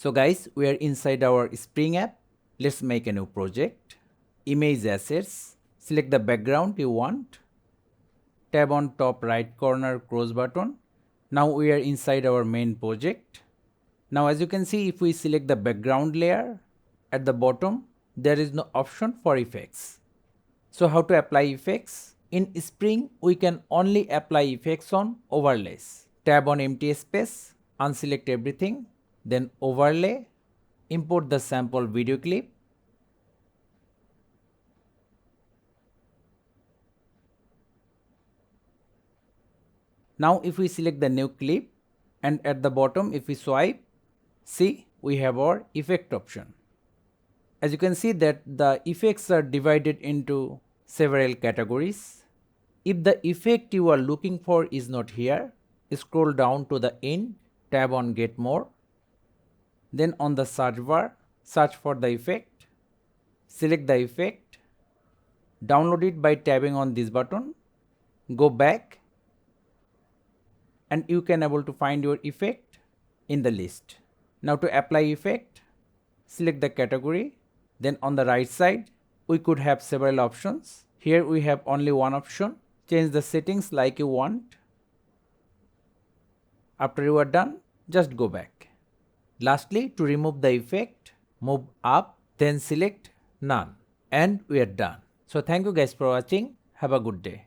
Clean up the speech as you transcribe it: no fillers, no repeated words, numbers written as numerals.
So guys, we are inside our Spring app. Let's make a new project. Image assets. Select the background you want. Tab on top right corner cross button. Now we are inside our main project. Now as you can see, if we select the background layer, at the bottom there is no option for effects. So how to apply effects? In Spring, we can only apply effects on overlays. Tab on empty space, unselect everything, then overlay, import the sample video clip. Now if we select the new clip and at the bottom if we swipe, see we have our effect option. As you can see that the effects are divided into several categories. If the effect you are looking for is not here, scroll down to the end, tab on get more. Then on the search bar, search for the effect, select the effect, download it by tapping on this button, go back and you can able to find your effect in the list. Now to apply effect, select the category, then on the right side we could have several options. Here we have only one option. Change the settings like you want. After you are done, just go back. Lastly, to remove the effect, move up, then select none, and we are done. So thank you guys for watching. Have a good day.